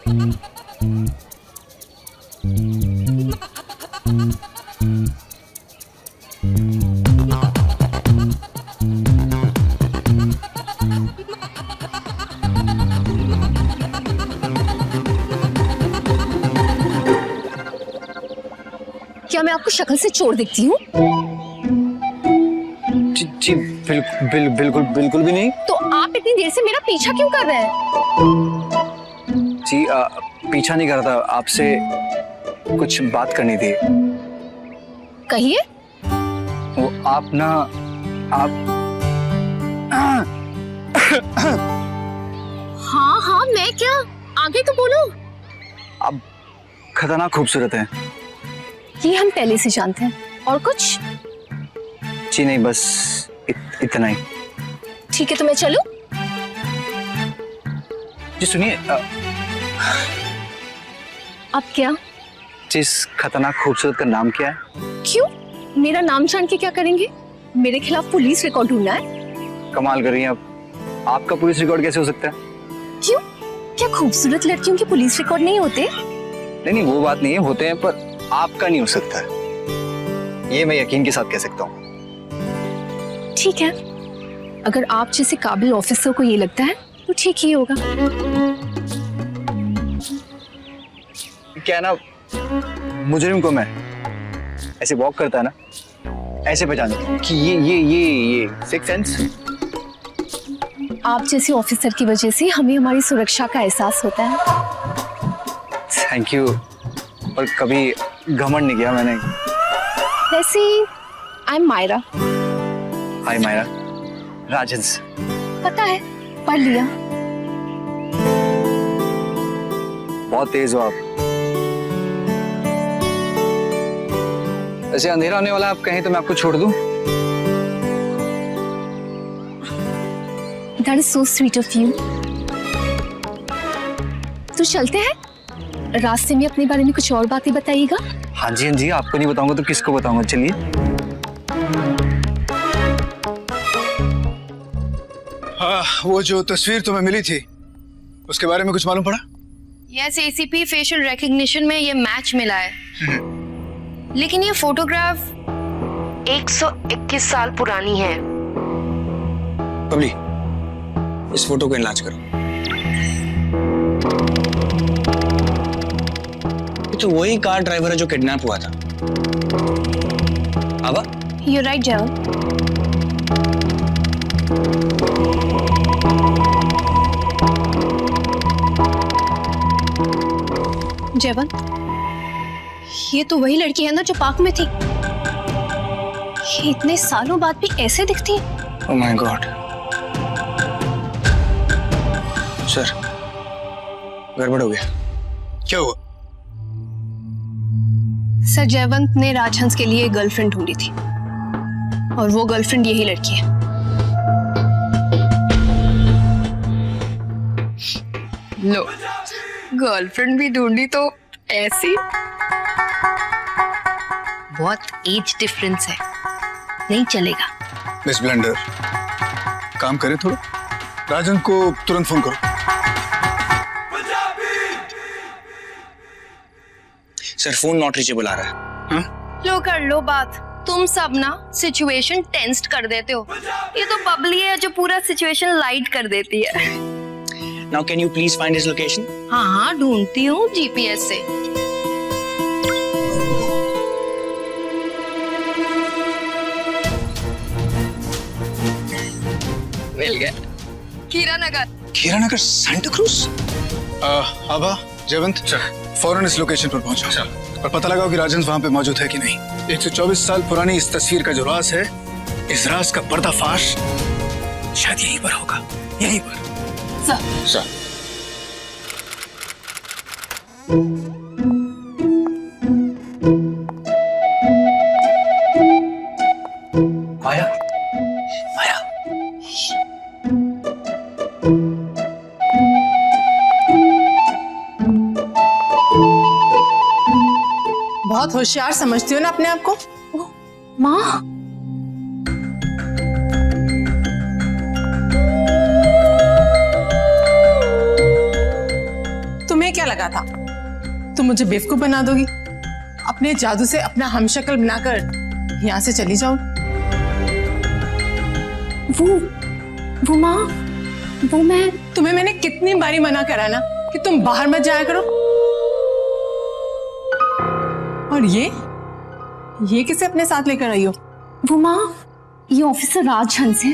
क्या मैं आपको शक्ल से चोर दिखती हूँ? जी बिल्कुल बिल्कुल भी नहीं। तो आप इतनी देर से मेरा पीछा क्यों कर रहे हैं? जी पीछा नहीं कर रहा था, आपसे कुछ बात करनी थी। कहिए। वो आप ना आप हाँ हाँ, मैं क्या, आगे तो बोलो। आप खतरनाक खूबसूरत हैं। ये हम पहले से जानते हैं। और कुछ? जी नहीं, बस इतना ही। ठीक है, तो मैं चलूं? जी सुनिए, अब क्या? जिस खतरनाक खूबसूरत का नाम क्या है? क्यों? मेरा नाम जान के क्या करेंगे? मेरे खिलाफ पुलिस रिकॉर्ड ढूंढना है? कमाल कर रही हैं आप। आपका पुलिस रिकॉर्ड कैसे हो सकता है? क्यों? क्या खूबसूरत लड़कियों के पुलिस रिकॉर्ड नहीं होते? नहीं वो बात नहीं है, होते हैं, पर आपका नहीं हो सकता। ये मैं यकीन के साथ कह सकता हूँ। ठीक है, अगर आप जैसे काबिल ऑफिसर को ये लगता है तो ठीक ही होगा। क्या है ना, मुजरिम को मैं ऐसे वॉक करता है ना, ऐसे पहचान कि ये सिक्स सेंस। आप जैसे ऑफिसर की वजह से हमें हमारी सुरक्षा का एहसास होता है। Thank you. और कभी घमंड नहीं किया मैंने। वैसे आई एम मायरा। हाय मायरा। राजहंस। पता है, पढ़ लिया। बहुत तेज हो आप। ऐसे अंधेरा होने वाला, आप कहें तो मैं आपको छोड़ दूं? That is so sweet of you. तो चलते हैं? रास्ते में अपने बारे में कुछ और बातें बताइएगा। हाँ जी, आपको नहीं बताऊंगा तो किसको बताऊंगा। चलिए। हाँ, वो जो तस्वीर तुम्हें मिली थी उसके बारे में कुछ मालूम पड़ा? यस, एसीपी फेशियल रिकग्निशन में ये मैच मिला है। लेकिन ये फोटोग्राफ 121 साल पुरानी है। बबली, इस फोटो को इनलार्ज करो। ये तो वही कार ड्राइवर है जो किडनैप हुआ था। आवा? You're right, Jal. जयवंत, ये तो वही लड़की है ना जो पार्क में थी। ये इतने सालों बाद भी ऐसे दिखती है। Oh my God. सर, गड़बड़ हो गया। क्या हुआ? सर, जयवंत ने राजहंस के लिए गर्लफ्रेंड ढूंढी थी और वो गर्लफ्रेंड यही लड़की है। लो, गर्लफ्रेंड भी ढूंढी तो ऐसी। बहुत एज डिफरेंस है, नहीं चलेगा। मिस ब्लेंडर, काम करें थोड़ा। राजन को तुरंत फोन करो। सर, फोन नॉट रीचेबल आ रहा है। हाँ? लो, कर लो बात। तुम सब ना सिचुएशन टेंस्ड कर देते हो। ये तो बबली है जो पूरा सिचुएशन लाइट कर देती है। Now can you please find his location? हाँ, ढूंढती हूँ जीपीएस से। मिल गया। हीरानगर। हीरानगर, सांता क्रूज। आभा, जयवंत, फौरन इस लोकेशन पर पहुंचो और पता लगाओ कि राजन वहां पे मौजूद है कि नहीं। 124 साल पुरानी इस तस्वीर का जो राज है, इस राज का पर्दाफाश शायद यहीं पर होगा। यहीं पर। सर। माया, माया। बहुत होशियार समझती हो ना अपने आप को। माँ, तुम्हें क्या लगा था तुम मुझे बेवकूफ बना दोगी, अपने जादू से अपना हमशक्ल बनाकर यहाँ से चली जाओ। वो माँ, वो मैं तुम्हें मैंने कितनी बारी मना करा ना कि तुम बाहर मत जाया करो। और ये किसे अपने साथ लेकर आई हो? वो माँ, ये ऑफिसर राजहंस है।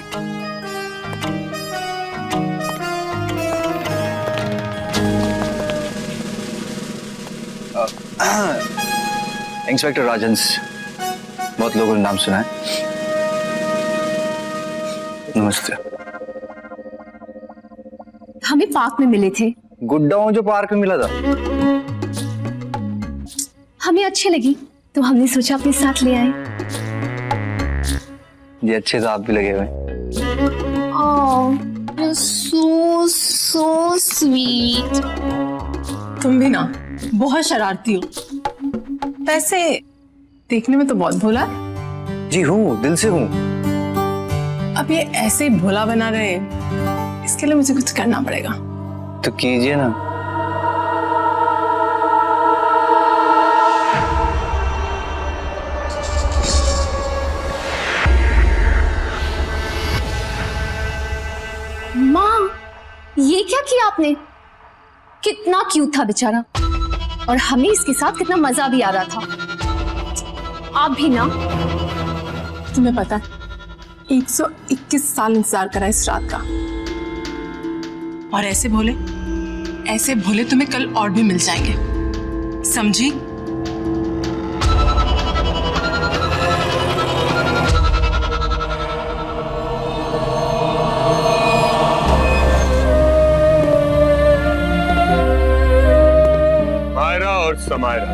इंस्पेक्टर राजहंस, बहुत लोगों ने नाम सुना है। नमस्ते। हमें पार्क में मिले थे। गुड्डा हूँ जो पार्क में मिला था। हमें अच्छी लगी तो हमने सोचा अपने साथ ले आए। ये अच्छे से आप भी लगे हुए। so sweet। तुम भी ना बहुत शरारती हो। वैसे देखने में तो बहुत भोला है। जी हूँ, दिल से हूँ। अब ये ऐसे भोला बना रहे, इसके लिए मुझे कुछ करना पड़ेगा। तो कीजिए ना। माँ, ये क्या किया आपने? कितना क्यूट था बेचारा, और हमें इसके साथ कितना मजा भी आ रहा था। आप भी ना। तुम्हें पता है 121 साल इंतजार करा इस रात का, और ऐसे भोले तुम्हें कल और भी मिल जाएंगे, समझी? मायरा और समायरा,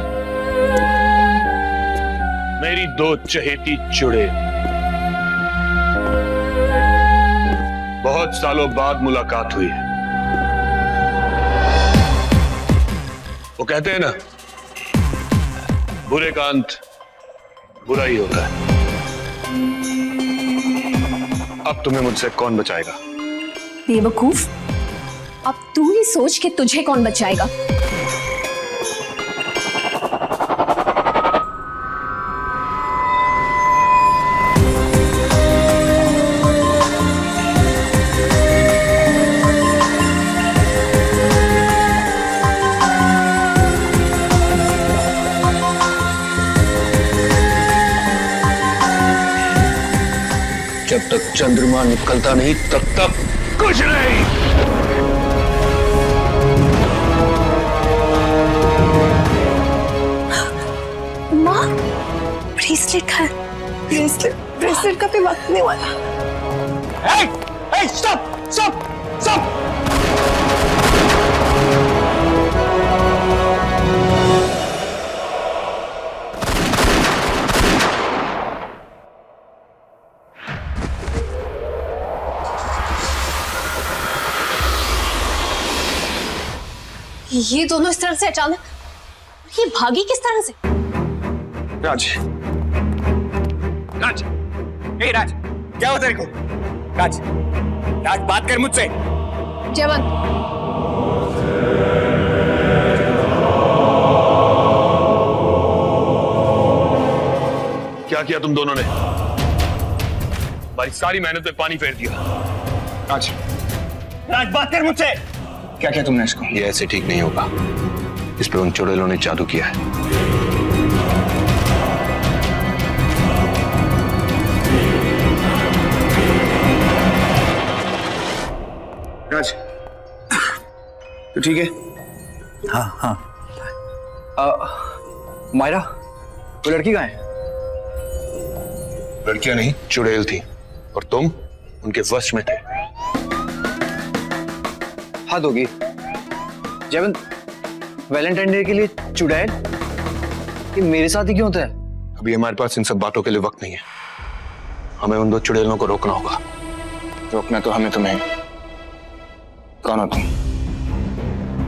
मेरी दो चहेती चुड़ैल, बहुत सालों बाद मुलाकात हुई है। वो कहते हैं ना, बुरे का अंत बुरा ही होता है। अब तुम्हें मुझसे कौन बचाएगा? बेवकूफ, अब तू ही सोच कि तुझे कौन बचाएगा। जब तक चंद्रमा निकलता नहीं तब तक कुछ नहीं। माँ, ब्रेसलेट है। ब्रेसलेट का भी वक्त नहीं वाला। स्टॉप! ये दोनों इस तरह से अचानक, ये भागी किस तरह से? राज, राज, क्या हुआ तेरे को? राज, बात कर मुझसे। जयवंत, क्या किया तुम दोनों ने? भाई सारी मेहनत पे पानी फेर दिया। राज, बात कर मुझसे। क्या किया तुमने इसको? ये ऐसे ठीक नहीं होगा। इस पे उन चुड़ैलों ने जादू किया है। राज, तो ठीक है? हाँ। मायरा, वो लड़की कहाँ है? लड़कियां नहीं, चुड़ैल थी, और तुम उनके वश में थे। हद होगी। जयवंत, वैलेंटाइन डे के लिए चुड़ैल? ये मेरे साथ ही क्यों होता है? अभी हमारे पास इन सब बातों के लिए वक्त नहीं है। हमें उन दो चुड़ैलों को रोकना होगा। रोकना तो हमें तुम्हें। कौन हो तुम?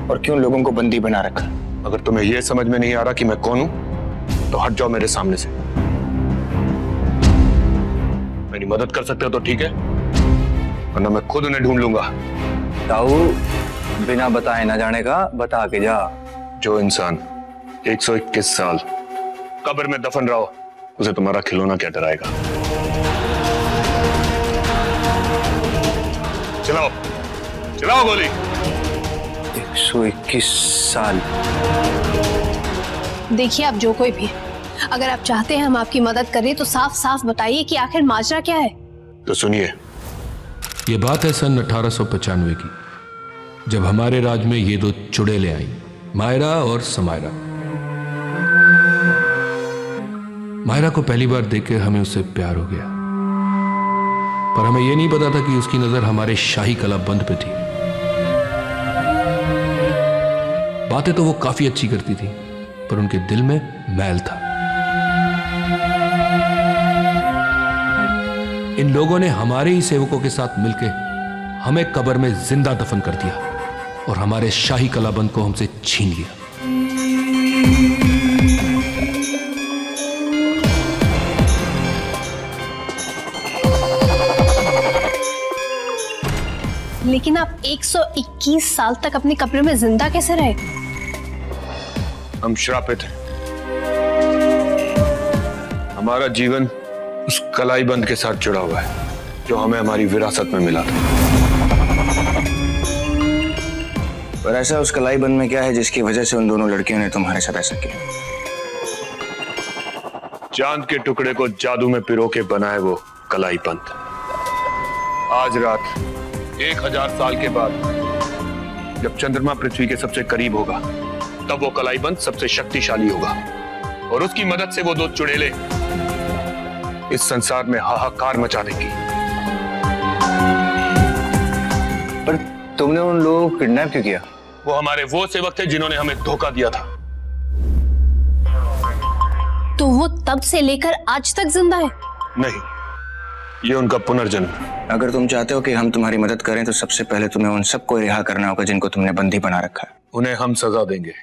और क्यों लोगों को बंदी बना रखा? अगर तुम्हें यह समझ में नहीं आ रहा कि मैं कौन हूं, तो हट जाओ मेरे सामने से। मेरी मदद कर सकते हो तो ठीक है, वरना मैं खुद उन्हें ढूंढ लूंगा। ताऊ, बिना बताए ना जाने का बता के जा। जो इंसान 121 साल कब्र में दफन रहा हो, उसे तुम्हारा खिलौना क्या डराएगा? चलाओ चलाओ गोली। 121 साल। देखिए आप जो कोई भी, अगर आप चाहते हैं हम आपकी मदद करें तो साफ साफ बताइए कि आखिर माजरा क्या है। तो सुनिए, ये बात है सन 1895 की, जब हमारे राज में ये दो चुड़ैलें आई, मायरा और समायरा। मायरा को पहली बार देखकर हमें उससे प्यार हो गया, पर हमें यह नहीं पता था कि उसकी नजर हमारे शाही कलाबंद पे थी। बातें तो वो काफी अच्छी करती थी, पर उनके दिल में मैल था। इन लोगों ने हमारे ही सेवकों के साथ मिलकर हमें कब्र में जिंदा दफन कर दिया और हमारे शाही कलाबंद को हमसे छीन लिया। लेकिन आप 121 साल तक अपने कब्र में जिंदा कैसे रहे? हम श्रापित हैं। हमारा जीवन उस कलाई बंद के साथ जुड़ा हुआ है जो हमें हमारी विरासत में मिला था। पर ऐसा उस कलाई बंद में क्या है जिसकी वजह से उन दोनों लड़कियों ने तुम्हारे साथ ऐसा किया? चांद के टुकड़े को जादू में पिरो के बनाए वो कलाई बंद। आज रात 1000 साल के बाद जब चंद्रमा पृथ्वी के सबसे करीब होगा, तब वो कलाई बंद सबसे शक्तिशाली होगा और उसकी मदद से वो दो चुड़ैलें इस संसार में हाहाकार मचा देंगी। पर तुमने उन लोगों को किडनैप क्यों किया? वो हमारे वो सेवक थे जिन्होंने हमें धोखा दिया था। तो वो तब से लेकर आज तक जिंदा है? नहीं, ये उनका पुनर्जन्म। अगर तुम चाहते हो कि हम तुम्हारी मदद करें तो सबसे पहले तुम्हें उन सबको रिहा करना होगा जिनको तुमने बंदी बना रखा है। उन्हें हम सजा देंगे,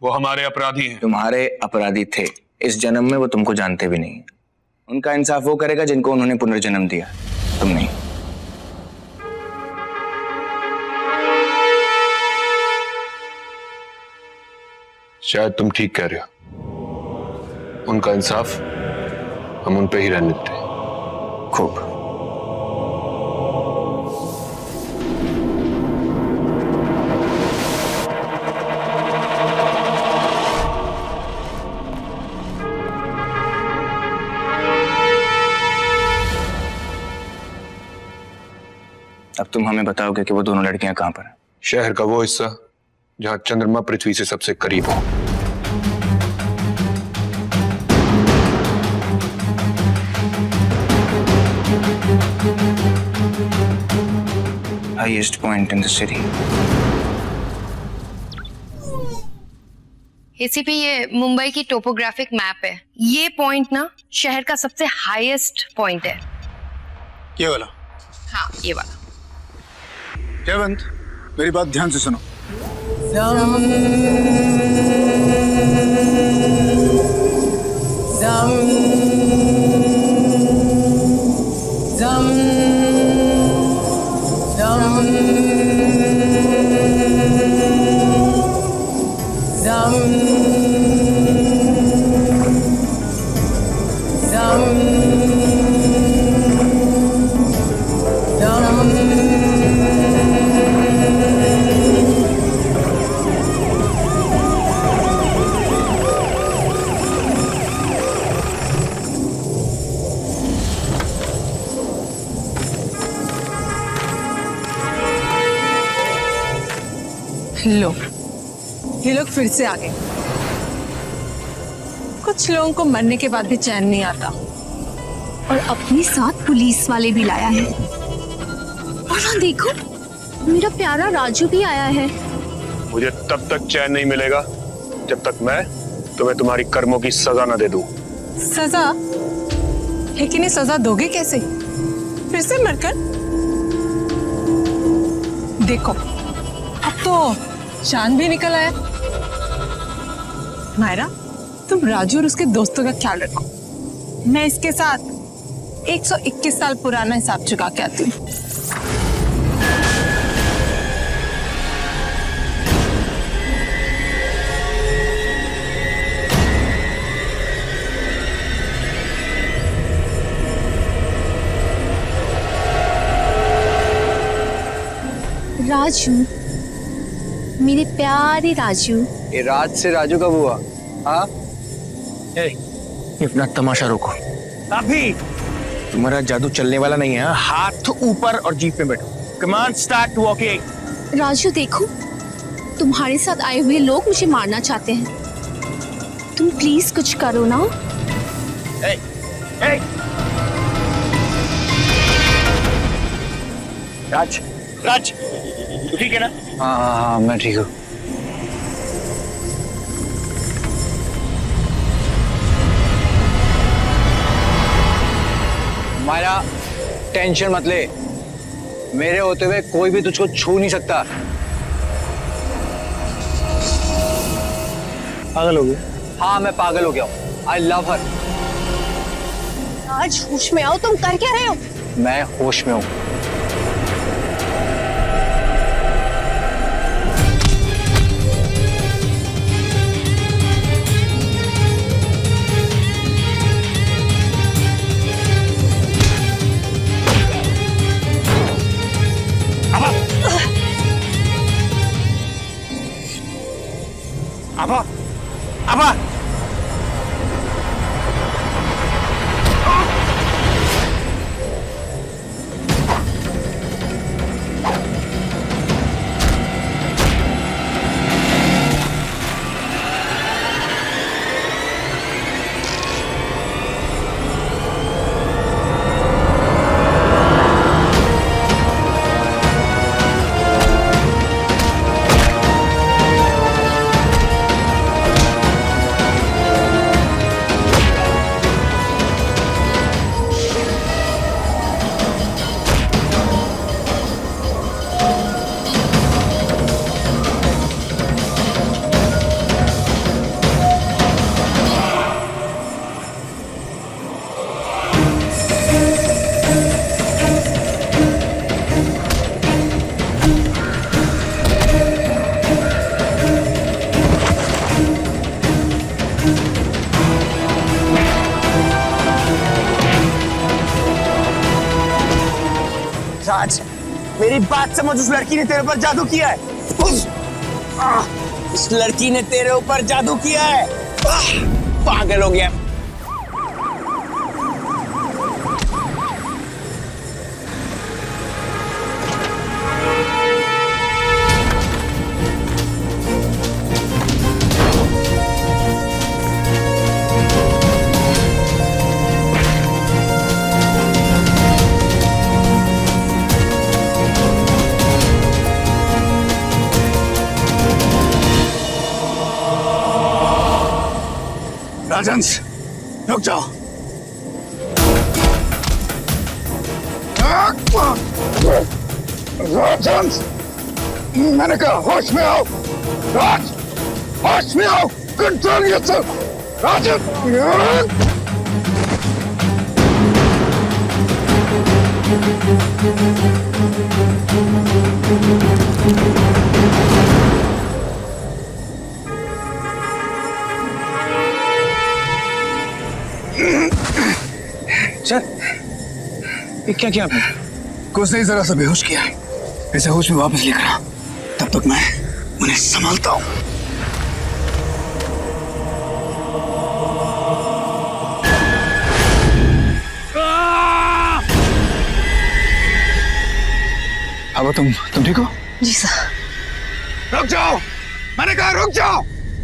वो हमारे अपराधी हैं। तुम्हारे अपराधी थे, इस जन्म में वो तुमको जानते भी नहीं। उनका इंसाफ वो करेगा जिनको उन्होंने पुनर्जन्म दिया, तुम नहीं। शायद तुम ठीक कह रहे हो। उनका इंसाफ हम उन पे ही रहने देते हैं। खूब। अब तुम हमें बताओगे कि वो दोनों लड़कियां कहां पर हैं? शहर का वो हिस्सा जहां चंद्रमा पृथ्वी से सबसे करीब हो। Highest point in the city. ACP, ये मुंबई की टोपोग्राफिक मैप है। ये पॉइंट ना शहर का सबसे हाईएस्ट पॉइंट है। ये वाला? हाँ, ये वाला। जयवंत, मेरी बात ध्यान से सुनो। लो, ये लोग फिर से आ गए। कुछ लोगों को मरने के बाद भी चैन नहीं आता। और अपने साथ पुलिस वाले भी लाया है। और हाँ देखो, मेरा प्यारा राजू भी आया है। मुझे तब तक चैन नहीं मिलेगा जब तक मैं तुम्हें तुम्हारी कर्मों की सजा न दे दूं। सजा? लेकिन ये सजा दोगे कैसे? फिर से मरकर? देखो, अब तो चांद भी निकल आया। मायरा, तुम राजू और उसके दोस्तों का ख्याल रखो। मैं इसके साथ 121 साल पुराना हिसाब चुका के आती हूँ। राजू, मेरे प्यारे राजू। ये राज से राजू कब हुआ? हाँ, अपना तमाशा रोको अभी। तुम्हारा जादू चलने वाला नहीं है। हाथ ऊपर और जीप पे बैठो। कमान स्टार्ट वॉकिंग। राजू देखो, तुम्हारे साथ आए हुए लोग मुझे मारना चाहते हैं। तुम प्लीज कुछ करो ना। ए, ए। राज, राज, तू ठीक है ना? हाँ हाँ हाँ, मैं ठीक हूँ। मायरा, टेंशन मत ले। मेरे होते हुए कोई भी तुझको छू नहीं सकता। पागल हो गया? हाँ, मैं पागल हो गया हूँ। आई लव हर। आज होश में आओ, तुम कर क्या रहे हो? मैं होश में हूँ। आभा, आभा। राज, मेरी बात समझ। उस लड़की ने तेरे ऊपर जादू किया है। उस लड़की ने तेरे ऊपर जादू किया है। पागल हो गया। राजंस, रुक जाओ। राजंस, मैंने कहा होश में आओ। राज, होश में आओ। Control yourself. राजन। सर, ये क्या किया आपने? कुछ नहीं, जरा सा बेहोश किया। इसे होश में वापस लेकर आ। तब तक मैं उन्हें संभालता हूँ। अब तुम ठीक हो? जी सर। रुक जाओ, मैंने कहा रुक जाओ।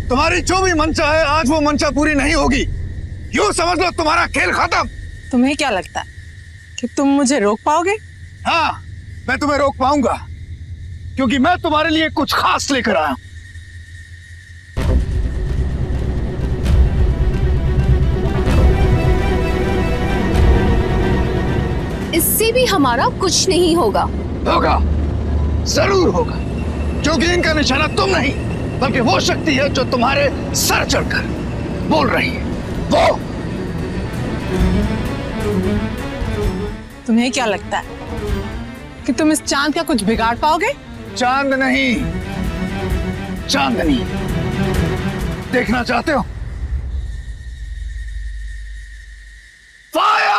तुम्हारी जो भी मंशा है, आज वो मंशा पूरी नहीं होगी। यूं समझ लो तुम्हारा खेल खत्म। तुम्हें क्या लगता है कि तुम मुझे रोक पाओगे? हाँ, मैं तुम्हें रोक पाऊंगा, क्योंकि मैं तुम्हारे लिए कुछ खास लेकर आया हूं। इससे भी हमारा कुछ नहीं होगा। होगा, जरूर होगा, क्योंकि इनका निशाना तुम नहीं, बल्कि वो शक्ति है जो तुम्हारे सर चढ़कर बोल रही है। वो। तुम्हें क्या लगता है कि तुम इस चांद का कुछ बिगाड़ पाओगे? चांद नहीं, चांदनी देखना चाहते हो? फायर!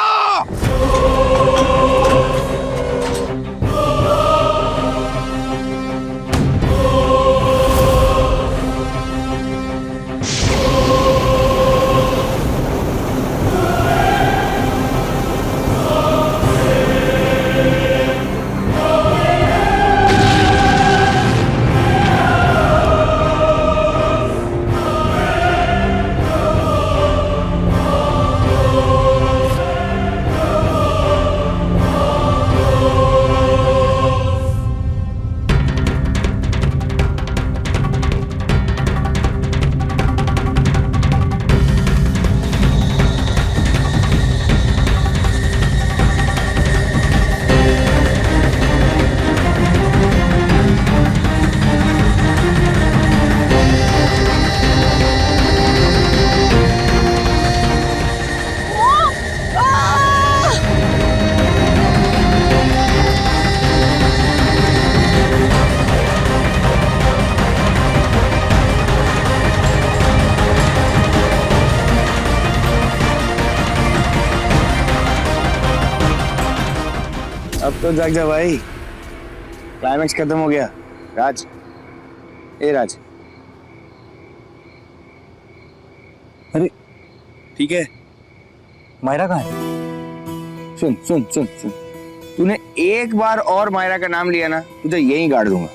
अब तो जाग जा भाई, क्लाइमेक्स खत्म हो गया। राज, ए राज, अरे ठीक है, मायरा कहाँ है? सुन सुन सुन सुन, तूने एक बार और मायरा का नाम लिया ना, तुझे यहीं गाड़ दूंगा।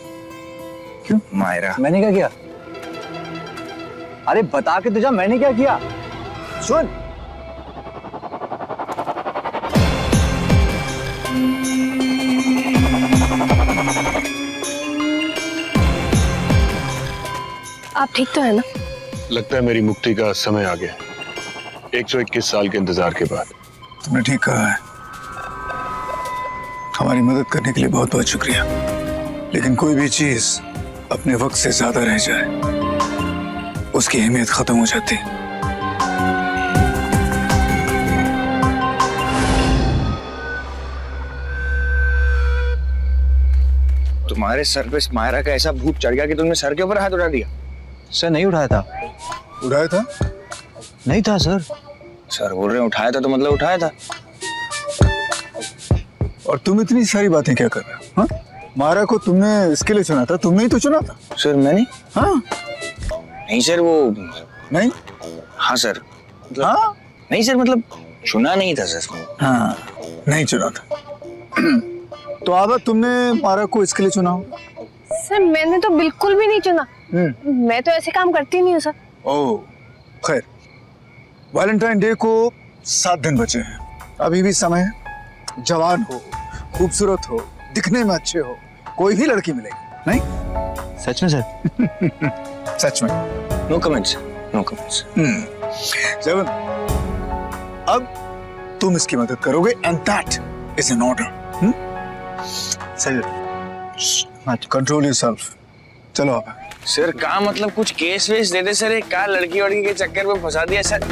क्यों? मायरा, मैंने क्या किया? अरे बता के तुझे मैंने क्या किया? सुन, आप ठीक तो है ना? लगता है मेरी मुक्ति का समय आ गया, 121 साल के इंतजार के बाद। तुमने ठीक कहा है। हमारी मदद करने के लिए बहुत बहुत शुक्रिया, लेकिन कोई भी चीज अपने वक्त से ज्यादा रह जाए उसकी अहमियत खत्म हो जाती। तुम्हारे सर पे मायरा का ऐसा भूत चढ़ गया कि तुमने सर के ऊपर हाथ उठा दिया। सर नहीं उठाया था। उठाया था? नहीं था सर। सर बोल रहे हैं उठाया था, तो मतलब उठाया था। और तुम इतनी सारी बातें क्या कर रहे हो? हाँ? मायरा को तुमने इसके लिए चुना था, तुमने ही तो चुना था। सर मैंने? हाँ? नहीं सर, वो नहीं? हाँ सर, हाँ? नहीं सर, मतलब चुना नहीं था सर। हाँ, नहीं चुना था। तो आबा तुमने मायरा को इसके लिए चुना होगा? सर मैंने तो बिल्कुल भी नहीं चुना, मैं तो ऐसे काम करती नहीं हूँ सर। ओह, खैर, वैलेंटाइन डे को 7 दिन बचे हैं, अभी भी समय है। जवान हो, खूबसूरत हो, दिखने में अच्छे हो, कोई भी लड़की मिलेगी, नहीं? सच में सर? सच में। No comments, no comments. जवन, अब तुम इसकी मदद करोगे and that is an order. Sir, control yourself. चलो आप। सर का मतलब कुछ केस वेस दे दे सर, एक का लड़की वड़की के चक्कर में फंसा दिया सर।